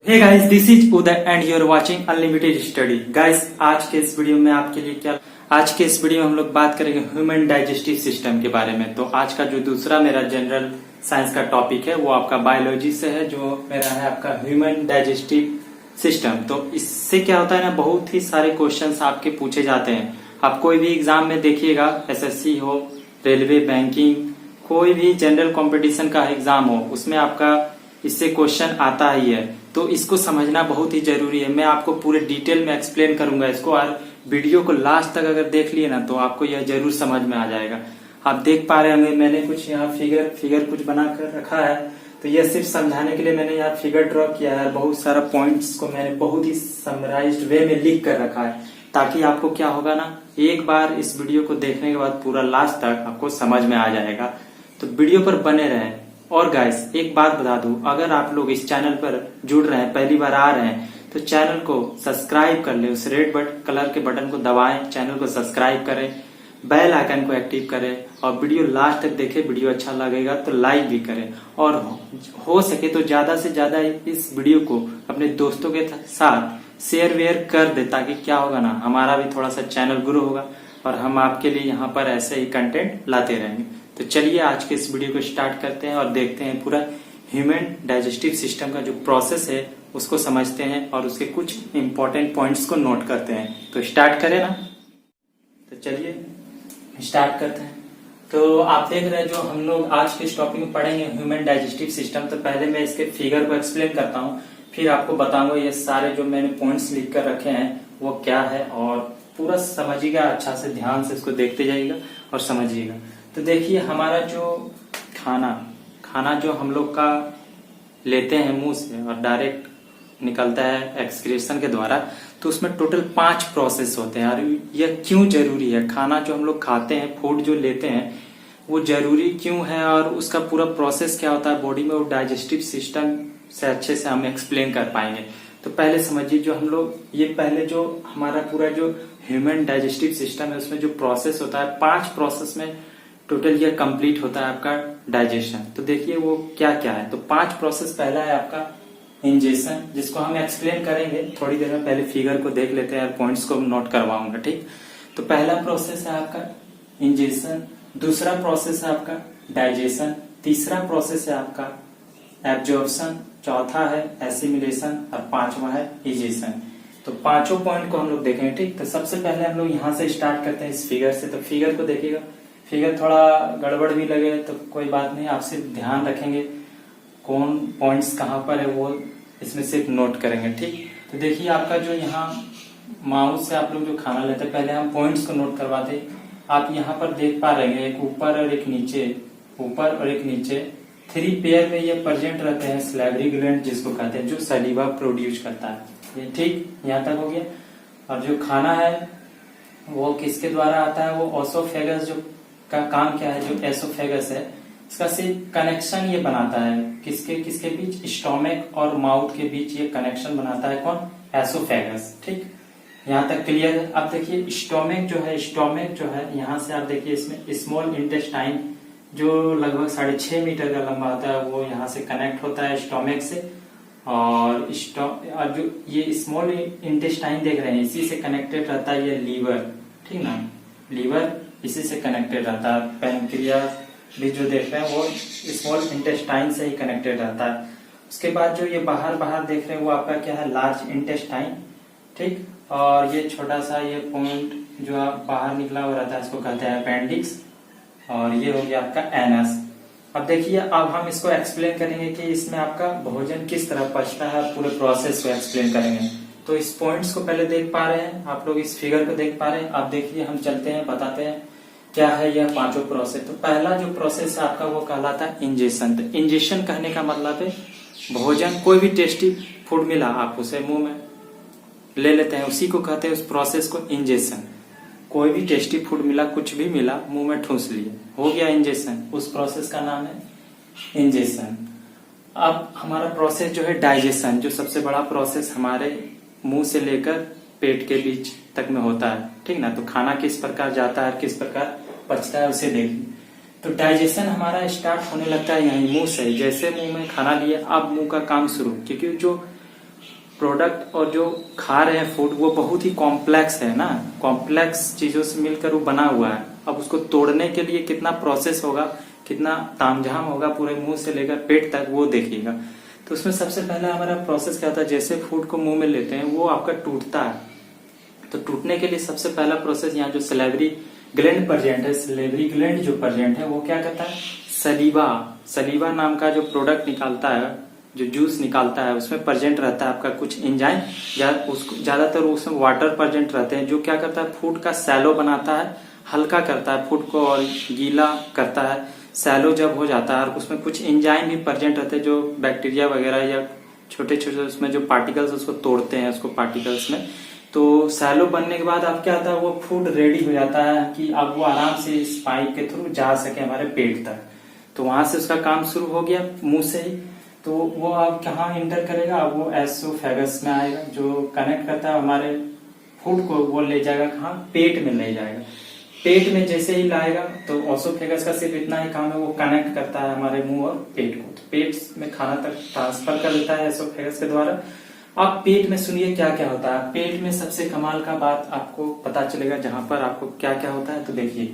Hey guys, this is Uday and you are watching Unlimited Study. Guys, आज के इस video में आपके लिए क्या आज के इस वीडियो में हम लोग बात करेंगे ह्यूमन डाइजेस्टिव सिस्टम के बारे में। तो आज का जो दूसरा मेरा जनरल साइंस का टॉपिक है वो आपका बायोलॉजी से है, जो मेरा है आपका ह्यूमन डाइजेस्टिव सिस्टम। तो इससे क्या होता है ना, बहुत ही सारे क्वेश्चंस आपके पूछे जाते हैं। आप कोई भी एग्जाम में देखिएगा, एसएससी हो, रेलवे, बैंकिंग, कोई भी जनरल कंपटीशन का एग्जाम हो, उसमें आपका इससे क्वेश्चन आता ही है। तो इसको समझना बहुत ही जरूरी है। मैं आपको पूरे डिटेल में एक्सप्लेन करूंगा इसको, और वीडियो को लास्ट तक अगर देख लिए ना तो आपको यह जरूर समझ में आ जाएगा। आप देख पा रहे होंगे मैंने कुछ यहाँ फिगर कुछ बना कर रखा है। तो यह सिर्फ समझाने के लिए मैंने यहाँ फिगर ड्रॉ किया है। बहुत सारा पॉइंट्स को मैंने बहुत ही समराइज्ड वे में लिख कर रखा है, ताकि आपको क्या होगा ना, एक बार इस वीडियो को देखने के बाद पूरा लास्ट तक आपको समझ में आ जाएगा। तो वीडियो पर बने रहें। और गाइस, एक बात बता दूं, अगर आप लोग इस चैनल पर जुड़ रहे हैं, पहली बार आ रहे हैं, तो चैनल को सब्सक्राइब कर ले। उस रेड कलर के बटन को दबाएं, चैनल को सब्सक्राइब करें, बेल आइकन को एक्टिव करें, और वीडियो लास्ट तक देखें। वीडियो अच्छा लगेगा तो लाइक भी करें, और हो सके तो ज्यादा से ज्यादा इस वीडियो को अपने दोस्तों के साथ शेयर वेयर कर दे, ताकि क्या होगा ना, हमारा भी थोड़ा सा चैनल ग्रो होगा और हम आपके लिए यहाँ पर ऐसे ही कंटेंट लाते रहेंगे। तो चलिए आज के इस वीडियो को स्टार्ट करते हैं और देखते हैं पूरा ह्यूमन डाइजेस्टिव सिस्टम का जो प्रोसेस है उसको समझते हैं और उसके कुछ इंपॉर्टेंट पॉइंट्स को नोट करते हैं। तो स्टार्ट करें ना, तो चलिए स्टार्ट करते हैं। तो आप देख रहे हैं जो हम लोग आज के इस टॉपिक में पढ़ेंगे ह्यूमन डाइजेस्टिव सिस्टम। तो पहले मैं इसके फिगर को एक्सप्लेन करता हूँ, फिर आपको बताऊंगा ये सारे जो मैंने पॉइंट्स लिख कर रखे हैं वो क्या है, और पूरा समझिएगा, अच्छा से ध्यान से इसको देखते जाइएगा और समझिएगा। तो देखिए, हमारा जो खाना जो हम लोग का लेते हैं मुंह से और डायरेक्ट निकलता है एक्सक्रीशन के द्वारा, तो उसमें टोटल 5 प्रोसेस होते हैं। और यह क्यों जरूरी है, खाना जो हम लोग खाते हैं, फूड जो लेते हैं, वो जरूरी क्यों है और उसका पूरा प्रोसेस क्या होता है बॉडी में, वो डाइजेस्टिव सिस्टम से अच्छे से हम एक्सप्लेन कर पाएंगे। तो पहले समझिए, जो हम लोग ये पहले जो हमारा पूरा जो ह्यूमन डाइजेस्टिव सिस्टम है उसमें जो प्रोसेस होता है, 5 प्रोसेस में टोटल ये कंप्लीट होता है आपका डाइजेशन। तो देखिए वो क्या क्या है। तो 5 प्रोसेस, पहला है आपका इंजेशन, जिसको हम एक्सप्लेन करेंगे थोड़ी देर में। पहले फिगर को देख लेते हैं और पॉइंट्स को नोट करवाऊंगा, ठीक। तो पहला प्रोसेस है आपका इंजेशन, दूसरा प्रोसेस है आपका डाइजेशन, तीसरा प्रोसेस है आपका एब्जॉर्प्शन, चौथा है एसिमिलेशन, और 5वां है इजेशन। तो पांचों पॉइंट को हम लोग देखेंगे, ठीक। तो सबसे पहले हम लोग यहाँ से स्टार्ट करते हैं इस फिगर से। तो फिगर को देखिएगा, फिगर थोड़ा गड़बड़ भी लगे तो कोई बात नहीं, आप सिर्फ ध्यान रखेंगे कौन पॉइंट्स कहाँ पर है वो इसमें सिर्फ नोट करेंगे, ठीक। तो देखिए, आपका जो यहाँ माउस से आप लोग जो खाना लेते हैं, पहले हम पॉइंट्स को नोट करवाते। आप यहाँ पर देख पा रहे हैं एक ऊपर और एक नीचे, ऊपर और एक नीचे 3 पेयर में ये प्रेजेंट रहते हैं सैलिवरी ग्लैंड, जिसको कहते हैं, जो सलीवा प्रोड्यूस करता है। ये ठीक यहाँ तक हो गया। और जो खाना है वो किसके द्वारा आता है, वो ओसोफेगस जो का काम क्या है, जो एसोफेगस है, इसका सिर्फ कनेक्शन ये बनाता है किसके किसके बीच, स्टोमक और माउथ के बीच ये कनेक्शन बनाता है कौन, एसोफेगस, ठीक। यहाँ तक क्लियर है। अब देखिए स्टोमक जो है यहाँ से आप देखिए, इसमें स्मॉल इंटेस्टाइन जो लगभग 6.5 मीटर का लंबा होता है, वो यहाँ से कनेक्ट होता है स्टोमक से। और जो ये स्मॉल इंटेस्टाइन देख रहे हैं, इसी से कनेक्टेड रहता है ये लीवर, ठीक ना, लीवर इसी से कनेक्टेड रहता है। पैनक्रियास भी जो देख रहे हैं वो स्मॉल इंटेस्टाइन से ही कनेक्टेड रहता है। उसके बाद जो ये बाहर देख रहे हैं वो आपका क्या है, लार्ज इंटेस्टाइन, ठीक। और ये छोटा सा ये पॉइंट जो आप बाहर निकला हुआ रहता है, इसको कहते हैं अपेंडिक्स। और ये हो गया आपका एनस। अब देखिए, अब हम इसको एक्सप्लेन करेंगे कि इसमें आपका भोजन किस तरह पचता है, पूरे प्रोसेस को एक्सप्लेन करेंगे। तो इस पॉइंट्स को पहले देख पा रहे हैं आप लोग, इस फिगर को देख पा रहे हैं। अब देखिए, हम चलते हैं, बताते हैं क्या है यह 5 प्रोसेस। तो पहला जो प्रोसेस है आपका वो कहलाता है इंजेशन। तो इंजेशन कहने का मतलब है भोजन, कोई भी टेस्टी फूड मिला आप उसे मुंह में ले लेते हैं, उसी को कहते हैं, उस प्रोसेस को इंजेशन। कोई भी टेस्टी फूड मिला, कुछ भी मिला, मुंह में ठूस लिए, हो गया इंजेशन। उस प्रोसेस का नाम है इंजेशन। अब हमारा प्रोसेस जो है डाइजेशन, जो सबसे बड़ा प्रोसेस हमारे मुंह से लेकर पेट के बीच तक में होता है, ठीक ना। तो खाना किस प्रकार जाता है, किस प्रकार पचता है, उसे देखिए। तो डाइजेशन हमारा स्टार्ट होने लगता है यहीं मुंह से। जैसे मुंह में खाना लिया, अब मुंह का काम शुरू, क्योंकि जो प्रोडक्ट और जो खा रहे हैं फूड वो बहुत ही कॉम्प्लेक्स है ना, कॉम्प्लेक्स चीजों से मिलकर वो बना हुआ है। अब उसको तोड़ने के लिए कितना प्रोसेस होगा, कितना तामझाम होगा पूरे मुंह से लेकर पेट तक, वो देखिएगा। तो उसमें सबसे पहला हमारा प्रोसेस क्या होता है, जैसे फूड को मुंह में लेते हैं वो आपका टूटता है। तो टूटने के लिए सबसे पहला प्रोसेस यहाँ जो सलेवरी ग्लैंड प्रेजेंट है, सलेवरी ग्लैंड जो प्रेजेंट है वो क्या करता है, सलीवा नाम का जो प्रोडक्ट निकालता है, जो जूस निकालता है, उसमें प्रेजेंट रहता है आपका कुछ एंजाइम, ज्यादातर उसमें वाटर प्रेजेंट रहते हैं, जो क्या करता है फूड का सैलो बनाता है, हल्का करता है फूड को और गीला करता है। सैलो जब हो जाता है और उसमें कुछ एंजाइम भी प्रेजेंट रहते हैं जो बैक्टीरिया वगैरह या छोटे छोटे उसमें जो पार्टिकल्स उसको तोड़ते हैं उसको पार्टिकल्स में। तो सैलो बनने के बाद अब क्या होता है, वो फूड रेडी हो जाता है कि अब वो आराम से इस पाइप के थ्रू जा सके हमारे पेट तक। तो वहां से उसका काम शुरू हो गया मुंह से ही। तो वो अब कहाँ इंटर करेगा, अब वो एसोफेगस में आएगा, जो कनेक्ट करता है हमारे फूड को, वो ले जाएगा कहाँ, पेट में ले जाएगा। पेट में जैसे ही लाएगा तो एसोफेगस का सिर्फ इतना ही काम है, वो कनेक्ट करता है हमारे मुंह और पेट को, तो पेट में खाना तक ट्रांसफर कर देता है एसोफेगस के द्वारा। अब पेट में सुनिए क्या क्या होता है। पेट में सबसे कमाल का बात आपको पता चलेगा, जहां पर आपको क्या क्या होता है। तो देखिए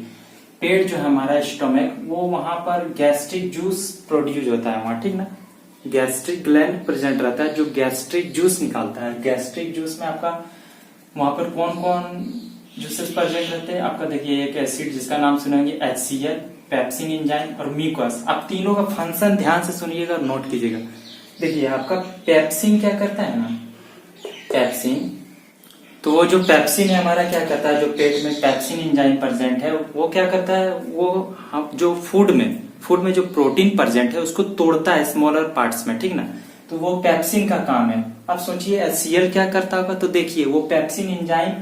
पेट जो है हमारा स्टोमक, वो वहां पर गैस्ट्रिक जूस प्रोड्यूस होता है वहां, ठीक ना, गैस्ट्रिक ग्लैंड प्रेजेंट रहता है जो गैस्ट्रिक जूस निकालता है। गैस्ट्रिक जूस में आपका वहां पर कौन कौन जूसेस प्रेजेंट रहते हैं, आपका देखिए एक एसिड जिसका नाम सुनेंगे HCl, पेप्सिन एंजाइम और म्यूकस। आप तीनों का फंक्शन ध्यान से सुनिएगा और नोट कीजिएगा। देखिए आपका पेप्सिन क्या करता है ना, पेप्सिन, तो वो जो पेप्सिन है हमारा क्या करता है, जो पेट में पेप्सिन एंजाइम प्रेजेंट है वो क्या करता है, वो जो फूड में जो प्रोटीन प्रेजेंट है उसको तोड़ता है स्मॉलर पार्ट्स में, ठीक ना। तो वो पेप्सिन का काम है। अब सोचिए HCl क्या करता होगा, तो देखिए वो पेप्सिन एंजाइम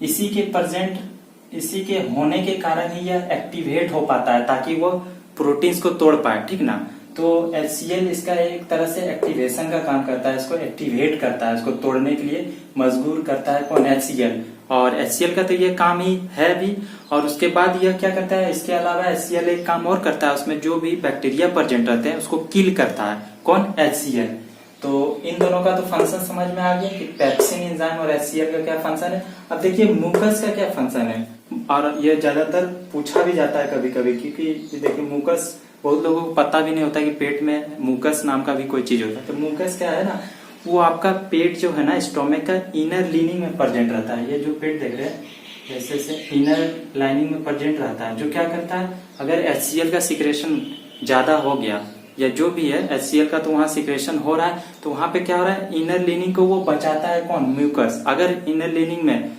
इसी के होने के कारण ही यह एक्टिवेट हो पाता है ताकि वो प्रोटीन्स को तोड़ पाए, ठीक ना। तो HCl इसका एक तरह से एक्टिवेशन का काम करता है, इसको एक्टिवेट करता है, इसको तोड़ने के लिए मजबूर करता है कौन, HCl। और HCl का तो ये काम ही है भी। और उसके बाद यह क्या करता है, इसके अलावा HCl एक काम और करता है, उसमें जो भी बैक्टीरिया प्रेजेंट रहते हैं उसको किल करता है कौन, HCl। तो इन दोनों का तो फंक्शन समझ में आ गया कि पेप्सिन एंजाइम और HCl का क्या फंक्शन है। अब देखिए म्यूकस का क्या फंक्शन है, और ये ज्यादातर पूछा भी जाता है कभी कभी, क्योंकि देखिए म्यूकस बहुत लोगों को पता भी नहीं होता कि पेट में म्यूकस नाम का भी कोई चीज होता है। तो म्यूकस क्या है ना, वो आपका पेट जो है ना स्टोमक का इनर लाइनिंग में प्रेजेंट रहता है। ये जो पेट देख रहे हैं जैसे से इनर लाइनिंग में प्रेजेंट रहता है, जो क्या करता है, अगर HCl का सिक्रेशन ज्यादा हो गया या जो भी है HCl का तो वहां सिक्रेशन हो रहा है, तो वहां पे क्या हो रहा है, इनर लाइनिंग को वो बचाता है कौन, म्यूकस। अगर इनर लाइनिंग में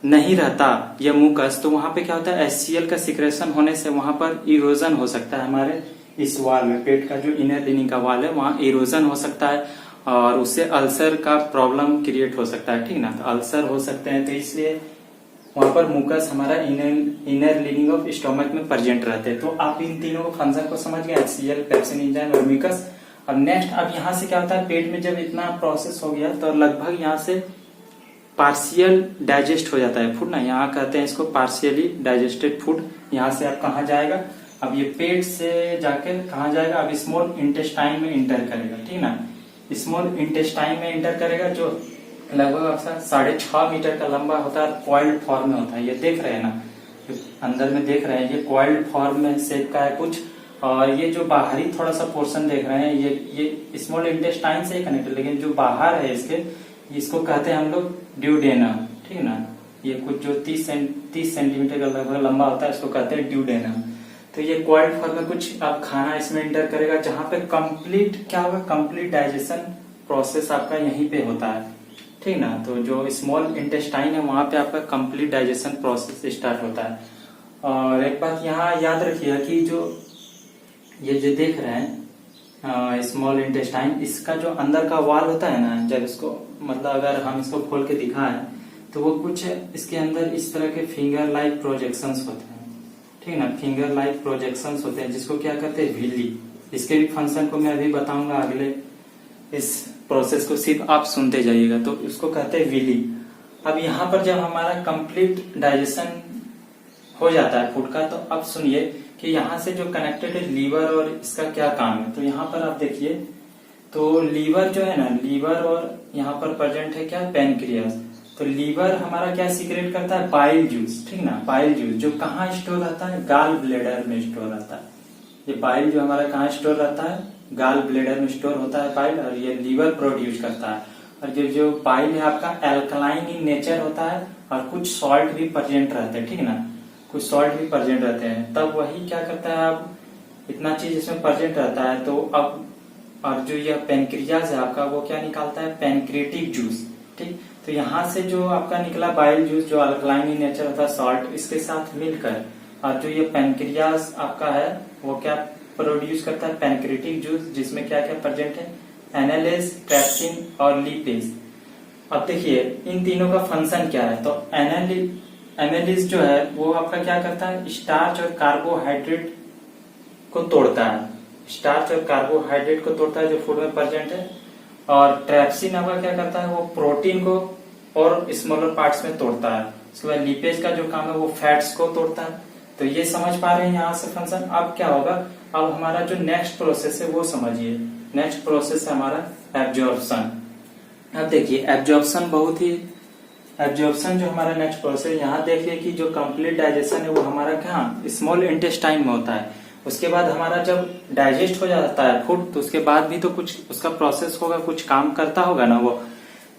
नहीं रहता या म्यूकस, तो वहां पे क्या होता है, HCl का सिक्रेशन होने से वहां पर इरोजन हो सकता है हमारे इस वाल में, पेट का जो इनर लाइनिंग का वाल है वहां इरोजन हो सकता है और उससे अल्सर का प्रॉब्लम क्रिएट हो सकता है, ठीक ना। तो अल्सर हो सकते हैं, तो इसलिए वहां पर म्यूकस हमारा इनर लाइनिंग ऑफ स्टोमक में प्रेजेंट रहते हैं। तो आप इन तीनों को फंक्शन को समझ गए, HCl, पेप्सिन एंजाइम और म्यूकस। अब नेक्स्ट, अब यहाँ से क्या होता है, पेट में जब इतना प्रोसेस हो गया तो लगभग यहाँ से पार्शियल डाइजेस्ट हो जाता है फूड ना, यहाँ कहते हैं इसको पार्शियली डाइजेस्टेड फूड। यहाँ से अब कहाँ जाएगा, अब ये पेट से जाकर कहाँ जाएगा, अब स्मॉल इंटेस्टाइन में इंटर करेगा, ठीक ना। स्मॉल इंटेस्टाइन में इंटर करेगा, जो लगभग आपका 6.5 मीटर का लंबा होता है, कॉइल्ड फॉर्म में होता है। ये देख रहे हैं ना, अंदर में देख रहे हैं, ये कॉइल्ड फॉर्म में शेप का है कुछ। और ये जो बाहरी थोड़ा सा पोर्शन देख रहे हैं, ये स्मॉल इंटेस्टाइन से कनेक्टेड, लेकिन जो बाहर है इसको कहते हैं हम लोग ड्यूडेनम, ठीक है ना। ये कुछ जो 30 सेंटीमीटर का लगभग लंबा होता है, इसको कहते हैं ड्यूडेनम। तो ये कॉइल्ड फॉर्म में कुछ आप खाना इसमें इंटर करेगा, जहां पे कंप्लीट क्या होगा, कंप्लीट डाइजेशन प्रोसेस आपका यहीं पे होता है, ठीक ना। तो जो स्मॉल इंटेस्टाइन है वहां पे आपका कंप्लीट डाइजेशन प्रोसेस स्टार्ट होता है। और एक बात यहाँ याद रखिएगा कि ये जो देख रहे हैं स्मॉल इंटेस्टाइन, इसका जो अंदर का वाल होता है ना, जब इसको मतलब अगर हम इसको खोल के दिखाएं तो वो कुछ इसके अंदर इस तरह के फिंगर लाइक प्रोजेक्शंस होते हैं, ठीक ना, फिंगर लाइक प्रोजेक्शंस होते हैं, जिसको क्या कहते हैं, विली। इसके भी फंक्शन को मैं अभी बताऊंगा अगले इस प्रोसेस को, सिर्फ आप सुनते जाइएगा। तो इसको कहते हैं विली। अब यहाँ पर जब हमारा कंप्लीट डाइजेशन हो जाता है फूड का, तो अब सुनिए कि यहाँ से जो कनेक्टेड है लीवर और इसका क्या काम है। तो यहाँ पर आप देखिए तो लीवर जो है ना, लीवर और यहाँ पर प्रेजेंट है क्या, पेनक्रियास। तो लीवर हमारा क्या सीक्रेट करता है, बाइल जूस, ठीक ना, बाइल जूस जो कहाँ स्टोर रहता है, गाल ब्लेडर में स्टोर रहता है। ये बाइल जो हमारा कहाँ स्टोर रहता है, गाल ब्लेडर में स्टोर होता है बाइल, और ये लीवर प्रोड्यूस करता है। और जो बाइल है आपका एल्कलाइन इन नेचर होता है, और कुछ सॉल्ट भी प्रेजेंट रहते हैं, ठीक ना, कुछ सॉल्ट भी प्रेजेंट रहते हैं। तब वही क्या करता है, आप इतना चीज इसमें प्रेजेंट रहता है तो अब, और जो यह पेनक्रियाज है आपका, वो क्या निकालता है, पेनक्रेटिक जूस, ठीक। तो यहाँ से जो आपका निकला बाइल जूस, जो अल्कलाइन इन नेचर होता है, सॉल्ट, इसके साथ मिलकर, और जो ये पेनक्रियाज आपका है वो क्या प्रोड्यूस करता है, पेनक्रेटिक जूस, जिसमें क्या क्या प्रेजेंट है, एनालेज, ट्रैप्सिन और लिपेज। अब देखिए इन तीनों का फंक्शन क्या है। तो एनालिज जो है वो आपका क्या करता है, स्टार्च और कार्बोहाइड्रेट को तोड़ता है, स्टार्च और कार्बोहाइड्रेट को तोड़ता है जो फूड में प्रेजेंट है। और ट्रैप्सिन आपका क्या करता है, वो प्रोटीन को और स्मॉलर पार्ट्स में तोड़ता है। उसके बाद लिपेज का जो काम है वो फैट्स को तोड़ता है। तो ये समझ पा रहे हैं यहाँ से फंक्शन। अब क्या होगा, अब हमारा जो नेक्स्ट प्रोसेस है वो समझिए। नेक्स्ट प्रोसेस है हमारा एब्जॉर्प्शन। अब देखिए एब्जॉर्प्शन एब्जॉर्प्शन जो हमारा नेक्स्ट प्रोसेस है, यहाँ देखिए कि जो कंप्लीट डाइजेशन है वो हमारा कहाँ, स्मॉल इंटेस्टाइन में होता है। उसके बाद हमारा जब डाइजेस्ट हो जाता है फूड, तो उसके बाद भी तो कुछ उसका प्रोसेस होगा, कुछ काम करता होगा ना वो।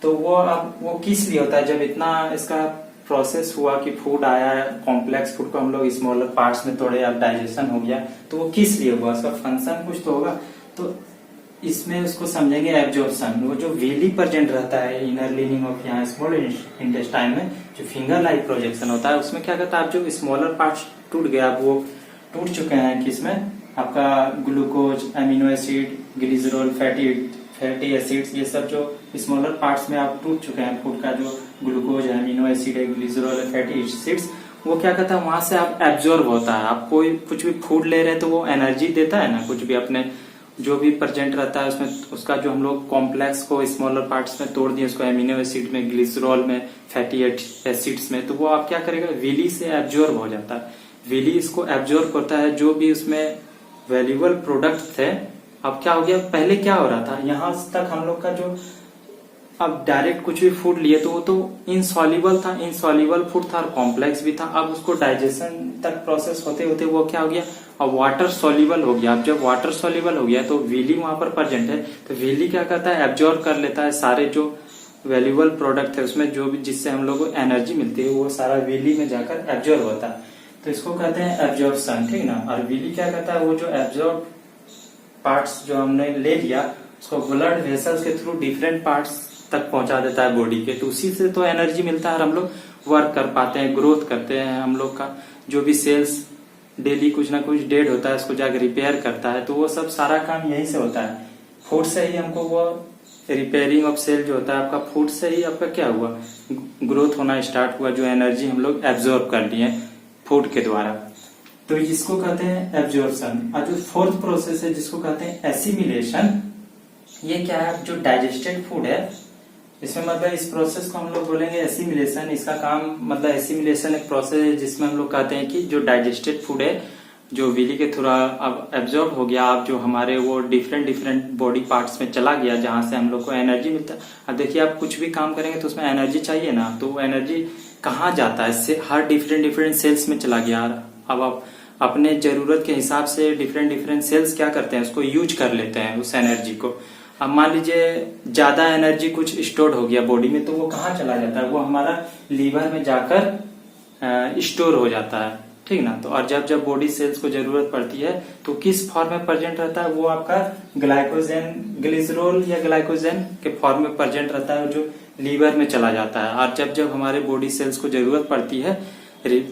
तो वो अब वो किस लिए होता है, जब इतना इसका प्रोसेस हुआ कि फूड आया, कॉम्प्लेक्स फूड को हम लोग स्मॉलर पार्ट्स में तोड़े, अब डाइजेशन हो गया, तो वो किस लिए हुआ, उसका फंक्शन कुछ तो होगा। तो इसमें उसको समझेंगे एब्जॉर्प्शन। वो जो वेली प्रेजेंट रहता है इनर लिनिंग ऑफ यहाँ स्मॉल इंटेस्टाइन में, जो फिंगर लाइक प्रोजेक्शन होता है, उसमें क्या करता है, आप जो स्मॉलर पार्ट्स टूट गया, वो टूट चुके हैं किसमें, आपका glucose, amino acid, glycerol, fatty acids, ये सब जो स्मॉलर पार्ट्स में आप टूट चुके हैं फूड का, जो ग्लूकोज है, एमिनो एसिड है, ग्लिसरॉल है, फैटी एसिड्स, वो क्या करता है, वहां से आप एब्जॉर्ब होता है। आप कोई कुछ भी फूड ले रहे हैं तो वो एनर्जी देता है ना, कुछ भी अपने जो भी प्रेजेंट रहता है उसमें, उसका जो हम लोग कॉम्प्लेक्स को स्मॉलर पार्ट्स में तोड़ दिए, उसको एमिनो एसिड में, ग्लिसरॉल में, फैटी एसिड्स में, तो वो आप क्या करेगा, विली से एब्जॉर्ब हो जाता है। विली इसको एब्जॉर्ब करता है, जो भी उसमें वैल्यूएबल प्रोडक्ट थे। अब क्या हो गया, पहले क्या हो रहा था, यहां तक हम लोग का जो, अब डायरेक्ट कुछ भी फूड लिए तो वो तो इनसॉल्युबल था, इनसॉल्युबल फूड था और कॉम्प्लेक्स भी था। अब उसको डाइजेशन तक प्रोसेस होते होते वो क्या हो गया, अब वाटर सोल्यूबल हो गया। अब जब वाटर सोल्यूबल हो गया तो विली वहां पर प्रेजेंट है, तो विली क्या करता है, एब्जॉर्ब कर लेता है सारे जो वैल्यूएबल प्रोडक्ट है उसमें, जो भी जिससे हम लोग को एनर्जी मिलती है, वो सारा विली में जाकर एब्जॉर्ब होता है। तो इसको कहते हैं एब्जॉर्प्शन, ठीक ना। और विली क्या करता है, वो जो एब्जॉर्ब पार्ट्स जो हमने ले लिया, उसको ब्लड वेसल्स के थ्रू डिफरेंट पार्ट्स तक पहुंचा देता है बॉडी के। तो उसी से तो एनर्जी मिलता है और हम लोग वर्क कर पाते हैं, ग्रोथ करते हैं। हम लोग का जो भी सेल्स डेली कुछ ना कुछ डेड होता है, उसको जाकर रिपेयर करता है। तो वो सब सारा काम यहीं से होता है, फूड से ही हमको वो रिपेयरिंग ऑफ सेल जो होता है आपका, फूड से ही आपका क्या हुआ, ग्रोथ होना स्टार्ट हुआ, जो एनर्जी हम लोग एब्जॉर्ब कर लिए फूड के द्वारा। तो जिसको कहते हैं एब्जॉर्प्शन। और जो फोर्थ प्रोसेस है जिसको कहते हैं एसिमिलेशन, ये क्या है, जो डाइजेस्टेड फूड है, इसमें मतलब इस प्रोसेस को हम लोग बोलेंगे एसिमिलेशन। इसका काम मतलब एसिमिलेशन एक प्रोसेस है जिसमें हम लोग कहते हैं कि जो डाइजेस्टेड फूड है, जो विली के थ्रू अब एब्जॉर्ब हो गया, अब जो हमारे वो डिफरेंट बॉडी पार्ट्स में चला गया, जहां से हम लोग को एनर्जी मिलता है। अब देखिए आप कुछ भी काम करेंगे तो उसमें एनर्जी चाहिए ना, तो वो एनर्जी कहाँ जाता है, हर डिफरेंट सेल्स में चला गया। अब आप अपने जरूरत के हिसाब से डिफरेंट सेल्स क्या करते हैं, उसको यूज कर लेते हैं उस एनर्जी को। अब मान लीजिए ज्यादा एनर्जी कुछ स्टोर हो गया बॉडी में, तो वो कहाँ चला जाता है, वो हमारा लीवर में जाकर स्टोर हो जाता है, ठीक ना। तो और जब बॉडी सेल्स को जरूरत पड़ती है तो किस फॉर्म में प्रेजेंट रहता है, वो आपका ग्लाइकोजन, ग्लिसरॉल या ग्लाइकोजन के फॉर्म में प्रेजेंट रहता है, जो लीवर में चला जाता है। और जब हमारे बॉडी सेल्स को जरूरत पड़ती है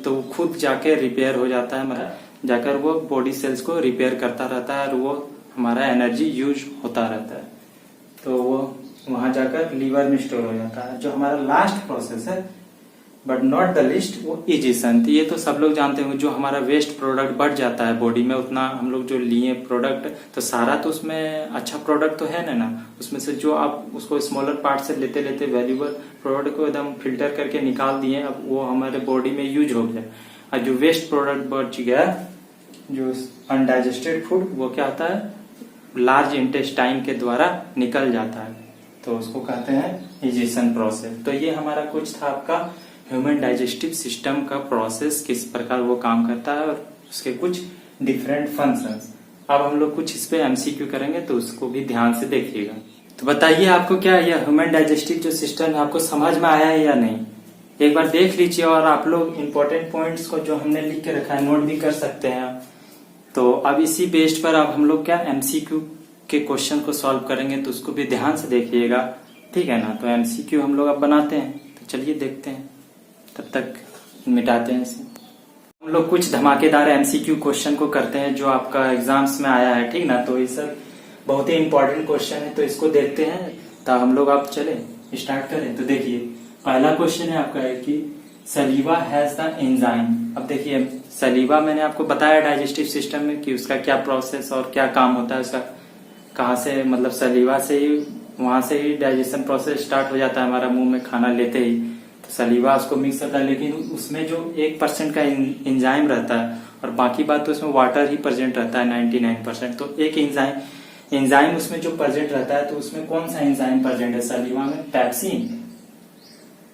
तो खुद जाके रिपेयर हो जाता है, मतलब जाकर वो बॉडी सेल्स को रिपेयर करता रहता है और वो हमारा एनर्जी यूज होता रहता है। तो वो वहां जाकर लीवर में स्टोर हो जाता है। जो हमारा लास्ट प्रोसेस है बट नॉट द लिस्ट, वो इजेशन। ये तो सब लोग जानते होंगे, जो हमारा वेस्ट प्रोडक्ट बढ़ जाता है बॉडी में, उतना हम लोग जो लिए प्रोडक्ट, तो सारा तो उसमें अच्छा प्रोडक्ट तो है ना, उसमें से जो आप उसको स्मॉलर पार्ट से लेते लेते वैल्यूएबल प्रोडक्ट को एकदम फिल्टर करके निकाल दिए, अब वो हमारे बॉडी में यूज हो गया। और जो वेस्ट प्रोडक्ट बच गया, जो अनडाइजेस्टेड फूड, वो क्या होता है, लार्ज इंटेस्टाइन के द्वारा निकल जाता है, तो उसको कहते हैं डाइजेशन प्रोसेस। तो ये हमारा कुछ था आपका ह्यूमन डाइजेस्टिव सिस्टम का प्रोसेस, किस प्रकार वो काम करता है और उसके कुछ डिफरेंट फंक्शंस। अब हम लोग कुछ इस पे एमसीक्यू करेंगे, तो उसको भी ध्यान से देखिएगा। तो बताइए आपको क्या यह ह्यूमन डाइजेस्टिव जो सिस्टम है आपको समझ में आया है या नहीं, एक बार देख लीजिए। और आप लोग इम्पोर्टेंट पॉइंट्स को जो हमने लिख के रखा है नोट भी कर सकते हैं। तो अब इसी बेस्ड पर अब हम लोग क्या एमसीक्यू के क्वेश्चन को सॉल्व करेंगे, तो उसको भी ध्यान से देखिएगा, ठीक है ना। तो एमसीक्यू हम लोग अब बनाते हैं, तो चलिए देखते हैं, तब तक मिटाते हैं इसे। हम लोग कुछ धमाकेदार एमसीक्यू क्वेश्चन को करते हैं जो आपका एग्जाम्स में आया है, ठीक ना। तो ये सब बहुत ही इंपॉर्टेंट क्वेश्चन है, तो इसको देखते हैं। तो हम लोग आप चले स्टार्ट करें। तो देखिए पहला क्वेश्चन है आपका है कि सलीवा हैज द एंजाइम। अब देखिए सलीवा मैंने आपको बताया डाइजेस्टिव सिस्टम में कि उसका क्या प्रोसेस और क्या काम होता है उसका, कहाँ से मतलब सलीवा से ही, वहां से ही डाइजेशन प्रोसेस स्टार्ट हो जाता है हमारा मुंह में खाना लेते ही। तो सलीवा उसको मिक्स करता है, लेकिन उसमें जो 1% का एंजाइम रहता है और बाकी बात तो उसमें वाटर ही प्रेजेंट रहता है 99%। तो एक एंजाइम उसमें जो प्रेजेंट रहता है, तो उसमें कौन सा एंजाइम प्रेजेंट है सलीवा में? Pepsin,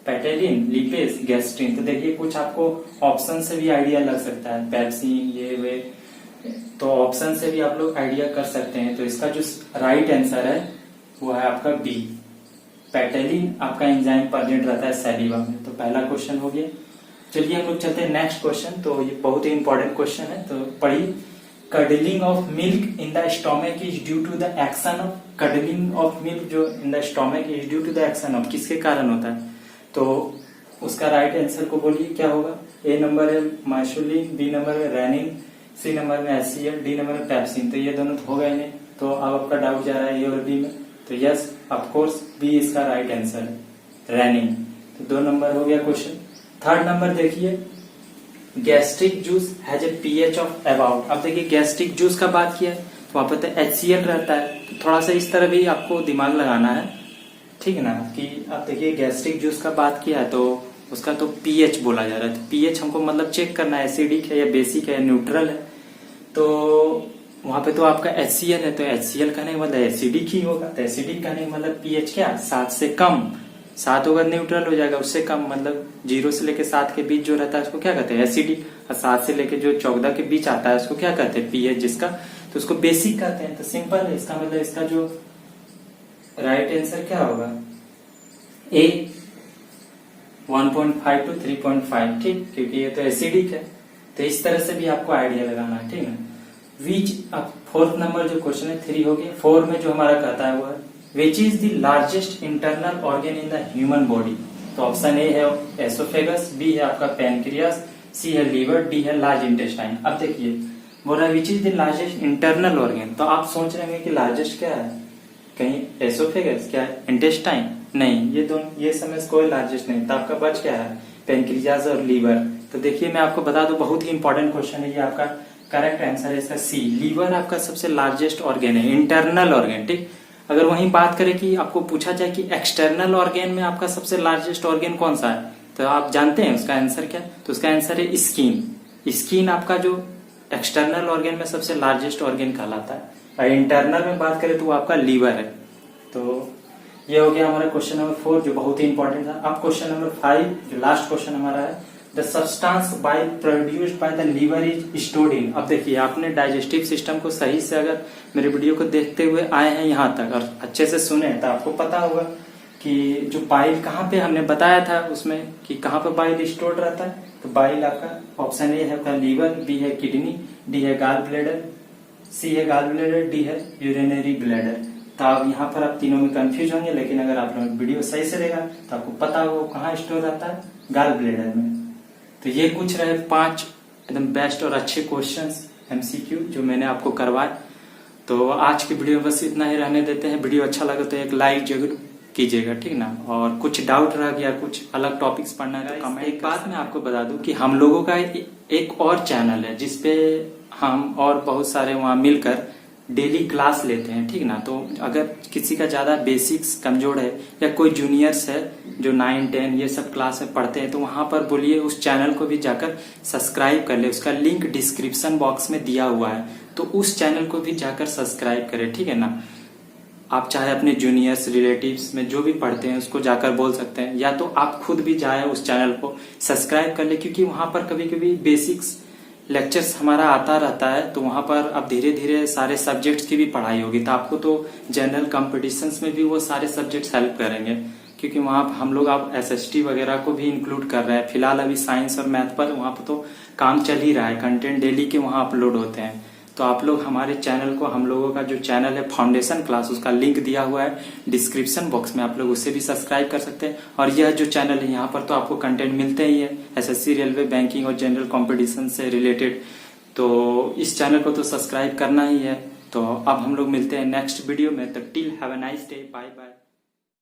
ptyalin, lipase, gastrin. तो देखिए कुछ आपको ऑप्शन से भी आइडिया लग सकता है, पैप्सिन ये वे, तो ऑप्शन से भी आप लोग आइडिया कर सकते हैं। तो इसका जो राइट आंसर है वो है आपका बी, पेटेलिन आपका एंजाइम प्रेजेंट रहता है सलीवा में। तो पहला क्वेश्चन हो गया। चलिए हम लोग चलते हैं नेक्स्ट क्वेश्चन। तो ये बहुत ही इंपॉर्टेंट क्वेश्चन है, तो पढ़िए। Curdling of milk in the stomach is due to the action of, curdling of milk जो in the stomach is due to the action of, किसके कारण होता है? तो उसका राइट आंसर को बोलिए क्या होगा। ए नंबर है माइसोलिन, बी नंबर है रेनिन, सी नंबर में एचसीएल, डी नंबर में पेप्सिन। तो ये दोनों तो हो गए नहीं, तो अब आपका डाउट जा रहा है ए और बी में। तो यस ऑफ कोर्स बी इसका राइट आंसर है, रेनिन। तो 2 नंबर हो गया क्वेश्चन। थर्ड नंबर देखिए, gastric juice has a pH of about. अब देखिए गैस्ट्रिक जूस का बात किया तो वहां पर एचसीएल रहता है, तो थोड़ा सा इस तरह भी आपको दिमाग लगाना है, ठीक है ना। कि आप देखिए गैस्ट्रिक जूस का बात किया है तो उसका तो पीएच बोला जा रहा है। तो पीएच हमको मतलब चेक करना है, एसिडिक है या बेसिक है या न्यूट्रल है। तो वहां पे तो आपका HCl है, तो HCl कहने का मतलब एसिडिक ही होगा। तो एसिडिक कहने का मतलब पीएच क्या 7 से कम, 7 होगा न्यूट्रल हो जाएगा, उससे कम मतलब 0 से लेके 7 के बीच जो रहता है उसको क्या कहते हैं? एसिडिक। और 7 से लेके जो 14 के बीच आता है उसको क्या कहते हैं? पीएच जिसका, तो उसको बेसिक कहते हैं। तो सिंपल है, इसका मतलब इसका जो राइट आंसर क्या होगा? ए 1.5 to 3.5, ठीक, क्योंकि ये तो एसिडिक है। तो इस तरह से भी आपको आइडिया लगाना है, ठीक है। विच, अब फोर्थ नंबर जो क्वेश्चन है 3 हो गया। 4 में जो हमारा कहता है वो है which is the largest internal organ in the human body. तो ऑप्शन ए है एसोफेगस, बी है आपका पैनक्रियास, सी है लीवर, डी है लार्ज इंटेस्टाइन। अब देखिए बोल रहा है which is the largest internal organ. तो आप सोच रहे हैं कि लार्जेस्ट क्या है, कहीं एसोफेगस, क्या है इंटेस्टाइन? नहीं, ये दोनों ये समय कोई लार्जेस्ट नहीं। तो आपका बच क्या है? पैनक्रियास और लीवर। तो देखिए मैं आपको बता दूं बहुत ही इंपॉर्टेंट क्वेश्चन है ये, आपका करेक्ट आंसर है इसका सी, लीवर आपका सबसे लार्जेस्ट ऑर्गन है, इंटरनल ऑर्गन, ठीक। अगर वहीं बात करें कि आपको पूछा जाए कि एक्सटर्नल ऑर्गन में आपका सबसे लार्जेस्ट ऑर्गन कौन सा है, तो आप जानते हैं उसका आंसर क्या? तो उसका आंसर है स्किन। स्किन आपका जो एक्सटर्नल ऑर्गन में सबसे लार्जेस्ट ऑर्गन कहलाता है, और इंटरनल में बात करें तो वो आपका लीवर है। तो ये हो गया हमारा क्वेश्चन नंबर 4 जो बहुत ही इंपॉर्टेंट था। अब क्वेश्चन नंबर 5 जो लास्ट क्वेश्चन हमारा है, the substance by produced by the liver is stored in. अब देखिए आपने डाइजेस्टिव सिस्टम को सही से अगर मेरे वीडियो को देखते हुए आए हैं यहाँ तक और अच्छे से सुने तो आपको पता होगा कि जो बाइल कहाँ पे हमने बताया था उसमें कि कहाँ पे बाइल स्टोर्ड रहता है। तो बाइल आपका ऑप्शन ए है आपका लीवर, बी है किडनी, डी है गाल ब्लैडर, सी है गाल ब्लैडर, डी है यूरिनरी ब्लैडर। तो आप यहाँ पर आप तीनों में कंफ्यूज होंगे, लेकिन अगर आप लोग वीडियो सही से देखा तो आपको पता होगा कहाँ स्टोर रहता है, गाल ब्लैडर में। तो ये कुछ रहे 5 एकदम बेस्ट और अच्छे क्वेश्चंस एमसीक्यू जो मैंने आपको करवाए। तो आज की वीडियो बस इतना ही रहने देते हैं। वीडियो अच्छा लगा तो एक लाइक जरूर कीजिएगा, ठीक ना। और कुछ डाउट रह गया, कुछ अलग टॉपिक्स पढ़ना है तो कमेंट। एक बात मैं आपको बता दूं कि हम लोगों का एक और चैनल है जिसपे हम और बहुत सारे वहां मिलकर डेली क्लास लेते हैं, ठीक ना। तो अगर किसी का ज्यादा बेसिक्स कमजोर है या कोई जूनियर्स है जो 9, 10 ये सब क्लास में पढ़ते हैं, तो वहां पर बोलिए उस चैनल को भी जाकर सब्सक्राइब कर ले। उसका लिंक डिस्क्रिप्शन बॉक्स में दिया हुआ है। तो उस चैनल को भी जाकर सब्सक्राइब करें, ठीक है ना। आप चाहे अपने जूनियर्स रिलेटिव्स में जो भी पढ़ते हैं उसको जाकर बोल सकते हैं, या तो आप खुद भी जाए उस चैनल को सब्सक्राइब कर ले, क्योंकि वहां पर कभी कभी बेसिक्स लेक्चर्स हमारा आता रहता है। तो वहां पर अब धीरे धीरे सारे सब्जेक्ट्स की भी पढ़ाई होगी, तो आपको तो जनरल कॉम्पिटिशन्स में भी वो सारे सब्जेक्ट्स हेल्प करेंगे, क्योंकि वहां हम लोग अब SST वगैरह को भी इंक्लूड कर रहे हैं। फिलहाल अभी साइंस और मैथ पर वहां पर तो काम चल ही रहा है, कंटेंट डेली के वहां अपलोड होते हैं। तो आप लोग हमारे चैनल को, हम लोगों का जो चैनल है फाउंडेशन क्लास, उसका लिंक दिया हुआ है डिस्क्रिप्शन बॉक्स में, आप लोग उससे भी सब्सक्राइब कर सकते हैं। और यह जो चैनल है यहाँ पर तो आपको कंटेंट मिलते ही है SSC, रेलवे, बैंकिंग और जनरल कॉम्पिटिशन से रिलेटेड। तो इस चैनल को तो सब्सक्राइब करना ही है। तो अब हम लोग मिलते हैं नेक्स्ट वीडियो में। तब till have a nice day, bye bye.